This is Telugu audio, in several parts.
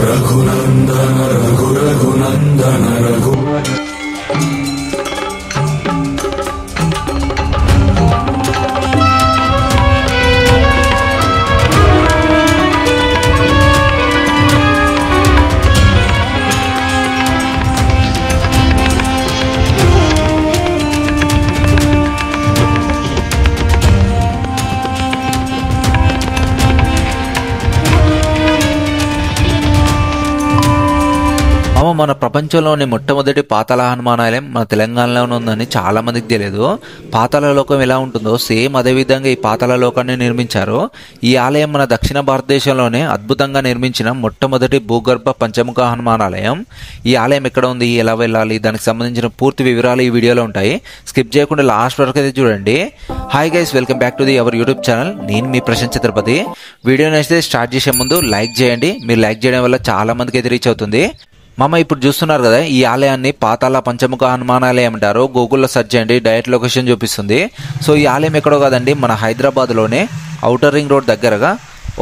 रघुनंदन रघुनंदन रघु మన ప్రపంచంలోని మొట్టమొదటి పాతాళ హనుమానాలయం మన తెలంగాణలోనే ఉందని చాలా మందికి తెలియదు. పాతాళ లోకం ఎలా ఉంటుందో సేమ్ అదే విధంగా ఈ పాతాళ లోకాన్ని నిర్మించారు. ఈ ఆలయం మన దక్షిణ భారతదేశంలోనే అద్భుతంగా నిర్మించిన మొట్టమొదటి భూగర్భ పంచముఖ హనుమానాలయం. ఈ ఆలయం ఎక్కడ ఉంది, ఎలా వెళ్ళాలి, దానికి సంబంధించిన పూర్తి వివరాలు ఈ వీడియోలో ఉంటాయి. స్కిప్ చేయకుండా లాస్ట్ వరకు అయితే చూడండి. Hi guys, welcome back to the our YouTube channel. నేను మీ ప్రశాంత్ ఛత్రపతి. వీడియో నచ్చితే స్టార్ట్ చేసే ముందు లైక్ చేయండి. మీరు లైక్ చేయడం వల్ల చాలా మందికి అయితే రీచ్ అవుతుంది. ఇప్పుడు చూస్తున్నారు కదా, ఈ ఆలయాన్ని పాతాళ పంచముఖ హనుమానాలయం అంటారు. గూగుల్లో సెర్చ్ చేయండి, డైరెక్ట్ లొకేషన్ చూపిస్తుంది. సో ఈ ఆలయం ఎక్కడో కాదండి, మన హైదరాబాద్లోనే ఔటర్ రింగ్ రోడ్ దగ్గరగా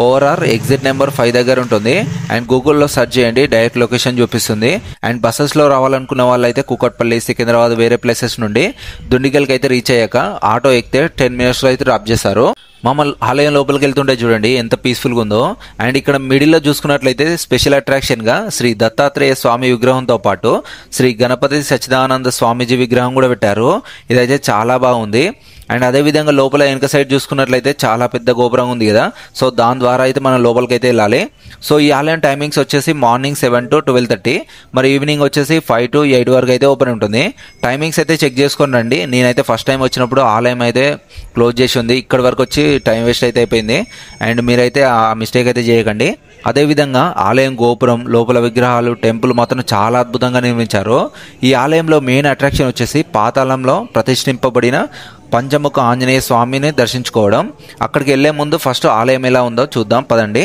ఓఆర్ఆర్ ఎగ్జిట్ నెంబర్ 5 దగ్గర ఉంటుంది. అండ్ గూగుల్లో సెర్చ్ చేయండి, డైరెక్ట్ లొకేషన్ చూపిస్తుంది. అండ్ బస్సెస్లో రావాలనుకున్న వాళ్ళు అయితే కూకట్పల్లి, సికింద్రాబాద్ వేరే ప్లేసెస్ నుండి దుండిగల్కి అయితే రీచ్ అయ్యాక ఆటో ఎక్కితే 10 minutesలో అయితే డ్రాప్ చేస్తారు. ఆలయం లోపలికి వెళ్తుంటే చూడండి ఎంత పీస్ఫుల్గా ఉందో. అండ్ ఇక్కడ మిడిల్లో చూసుకున్నట్లయితే స్పెషల్ అట్రాక్షన్గా శ్రీ దత్తాత్రేయ స్వామి విగ్రహంతో పాటు శ్రీ గణపతి సచ్చిదానంద స్వామీజీ విగ్రహం కూడా పెట్టారు. ఇదైతే చాలా బాగుంది. అండ్ అదేవిధంగా లోపల వెనక సైడ్ చూసుకున్నట్లయితే చాలా పెద్ద గోపురం ఉంది కదా, సో దాని ద్వారా అయితే మనం లోపలికి అయితే వెళ్ళాలి. సో ఈ ఆలయం టైమింగ్స్ వచ్చేసి మార్నింగ్ 7 to 12:30, మరి ఈవినింగ్ వచ్చేసి 5 to 8 వరకు అయితే ఓపెన్ ఉంటుంది. టైమింగ్స్ అయితే చెక్ చేసుకొని రండి. నేనైతే ఫస్ట్ టైం వచ్చినప్పుడు ఆలయం అయితే క్లోజ్ చేసి ఉంది. ఇక్కడ వరకు వచ్చి టైం వేస్ట్ అయితే అయిపోయింది. అండ్ మీరైతే ఆ మిస్టేక్ అయితే చేయకండి. అదేవిధంగా ఆలయం గోపురం లోపల విగ్రహాలు, టెంపుల్ మాత్రం చాలా అద్భుతంగా నిర్మించారు. ఈ ఆలయంలో మెయిన్ అట్రాక్షన్ వచ్చేసి పాతాళంలో ప్రతిష్ఠింపబడిన పంచముఖ ఆంజనేయ స్వామిని దర్శించుకోవడం. అక్కడికి వెళ్లే ముందు ఫస్ట్ ఆలయం ఎలా ఉందో చూద్దాం పదండి.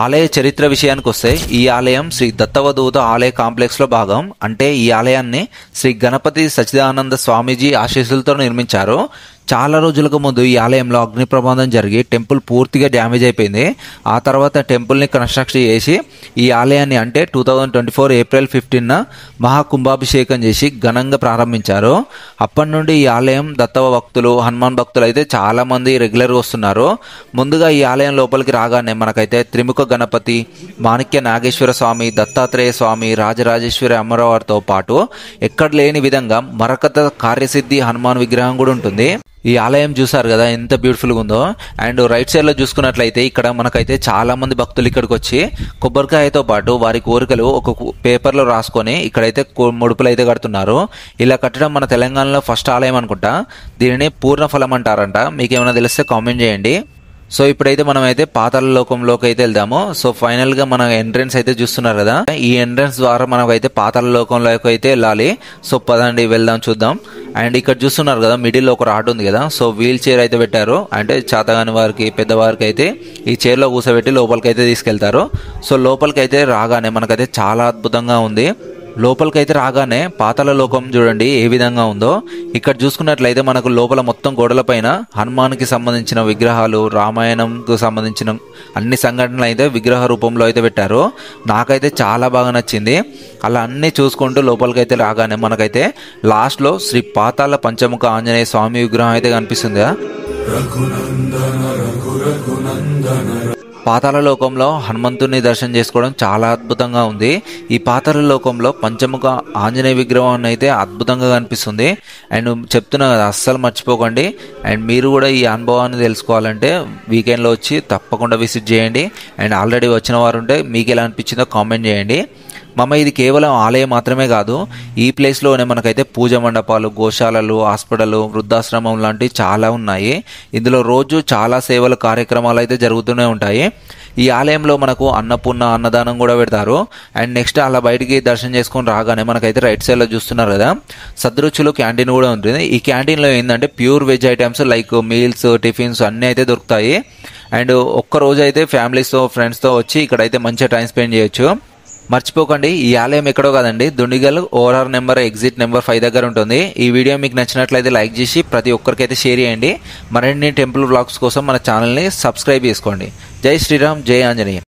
ఆలయ చరిత్ర విషయానికి వస్తే ఈ ఆలయం శ్రీ దత్తవధూత ఆలయ కాంప్లెక్స్లో భాగం. అంటే ఈ ఆలయాన్ని శ్రీ గణపతి సచ్చిదానంద స్వామీజీ ఆశీస్సులతో నిర్మించారు. చాలా రోజులకు ముందు ఈ ఆలయంలో అగ్ని ప్రమాదం జరిగి టెంపుల్ పూర్తిగా డ్యామేజ్ అయిపోయింది. ఆ తర్వాత టెంపుల్ని కన్స్ట్రక్ట్ చేసి ఈ ఆలయాన్ని అంటే 2024 April 15న మహాకుంభాభిషేకం చేసి ఘనంగా ప్రారంభించారు. అప్పటి నుండి ఈ ఆలయం దత్తవ భక్తులు, హనుమాన్ భక్తులు అయితే చాలా మంది రెగ్యులర్గా వస్తున్నారు. ముందుగా ఈ ఆలయం లోపలికి రాగానే మనకైతే త్రిముఖ గణపతి, మాణిక్య నాగేశ్వర స్వామి, దత్తాత్రేయ స్వామి, రాజరాజేశ్వరి అమ్మవారితో పాటు ఎక్కడ లేని విధంగా మరకత కార్యసిద్ధి హనుమాన్ విగ్రహం కూడా ఉంటుంది. ఈ ఆలయం చూసారు కదా ఎంత బ్యూటిఫుల్గా ఉందో. అండ్ రైట్ సైడ్లో చూసుకున్నట్లయితే ఇక్కడ మనకైతే చాలా మంది భక్తులు ఇక్కడికి వచ్చి కొబ్బరికాయతో పాటు వారి కోరికలు ఒక పేపర్లో రాసుకొని ఇక్కడైతే ముడుపులు అయితే కడుతున్నారు. ఇలా కట్టడం మన తెలంగాణలో ఫస్ట్ ఆలయం అనుకుంటా. దీనిని పూర్ణఫలం అంటారంట. మీకు ఏమైనా తెలిస్తే కామెంట్ చేయండి. సో ఇప్పుడైతే మనం అయితే పాతాళ లోకంలోకి అయితే వెళ్దాము. సో ఫైనల్ గా మన ఎంట్రెన్స్ అయితే చూస్తున్నారు కదా, ఈ ఎంట్రెన్స్ ద్వారా మనకైతే పాతాళ లోకంలోకి అయితే వెళ్ళాలి. సో పదండి వెళ్దాం, చూద్దాం. అండ్ ఇక్కడ చూస్తున్నారు కదా, మిడిల్ లో ఒక రాడ్ ఉంది కదా, సో వీల్ చైర్ అయితే పెట్టారు. అంటే చేతగాని వారికి, పెద్దవారికి అయితే ఈ చైర్ లో కూర్చోబెట్టి లోపలికి అయితే తీసుకెళ్తారు. సో లోపలికి అయితే రాగానే మనకైతే చాలా అద్భుతంగా ఉంది. లోపలికైతే రాగానే పాతాళ లోకం చూడండి ఏ విధంగా ఉందో. ఇక్కడ చూసుకున్నట్లయితే మనకు లోపల మొత్తం గోడల పైన హనుమాన్కి సంబంధించిన విగ్రహాలు, రామాయణంకు సంబంధించిన అన్ని సంఘటనలు అయితే విగ్రహ రూపంలో అయితే పెట్టారు. నాకైతే చాలా బాగా నచ్చింది. అలా అన్ని చూసుకుంటూ లోపలికైతే రాగానే మనకైతే లాస్ట్లో శ్రీ పాతాళ పంచముఖ ఆంజనేయ స్వామి విగ్రహం అయితే కనిపిస్తుంది. పాతాళ లోకంలో హనుమంతుని దర్శనం చేసుకోవడం చాలా అద్భుతంగా ఉంది. ఈ పాతాళ లోకంలో పంచముఖ ఆంజనేయ విగ్రహం అయితే అద్భుతంగా కనిపిస్తుంది. అండ్ చెప్తున్నా కదా, అస్సలు మర్చిపోకండి. అండ్ మీరు కూడా ఈ అనుభవాన్ని తెలుసుకోవాలంటే వీకెండ్లో వచ్చి తప్పకుండా విజిట్ చేయండి. అండ్ ఆల్రెడీ వచ్చిన వారు ఉంటే మీకు ఎలా అనిపించిందో కామెంట్ చేయండి. ఇది కేవలం ఆలయం మాత్రమే కాదు, ఈ ప్లేస్లోనే మనకైతే పూజ మండపాలు, గోశాలలు, హాస్పిటల్, వృద్ధాశ్రమం లాంటివి చాలా ఉన్నాయి. ఇందులో రోజు చాలా సేవల కార్యక్రమాలు అయితే జరుగుతూనే ఉంటాయి. ఈ ఆలయంలో మనకు అన్నదానం కూడా పెడతారు. అండ్ నెక్స్ట్ అలా బయటికి దర్శనం చేసుకొని రాగానే మనకైతే రైట్ సైడ్లో చూస్తున్నారు కదా, సద్రుచులు క్యాంటీన్ కూడా ఉంటుంది. ఈ క్యాంటీన్లో ఏంటంటే pure veg items like meals, tiffins అన్నీ అయితే దొరుకుతాయి. అండ్ ఒక్క రోజు అయితే ఫ్యామిలీస్తో, ఫ్రెండ్స్తో వచ్చి ఇక్కడైతే మంచిగా టైం స్పెండ్ చేయొచ్చు. మర్చిపోకండి, ఈ ఆలయం ఎక్కడో కాదండి, దుండిగల్ ఓఆర్ఆర్ ఎగ్జిట్ నెంబర్ 5 దగ్గర ఉంటుంది. ఈ వీడియో మీకు నచ్చినట్లయితే లైక్ చేసి ప్రతి ఒక్కరికైతే షేర్ చేయండి. మరిన్ని టెంపుల్ వ్లాగ్స్ కోసం మన ఛానల్ని సబ్స్క్రైబ్ చేసుకోండి. జై శ్రీరామ్, జై ఆంజనేయ.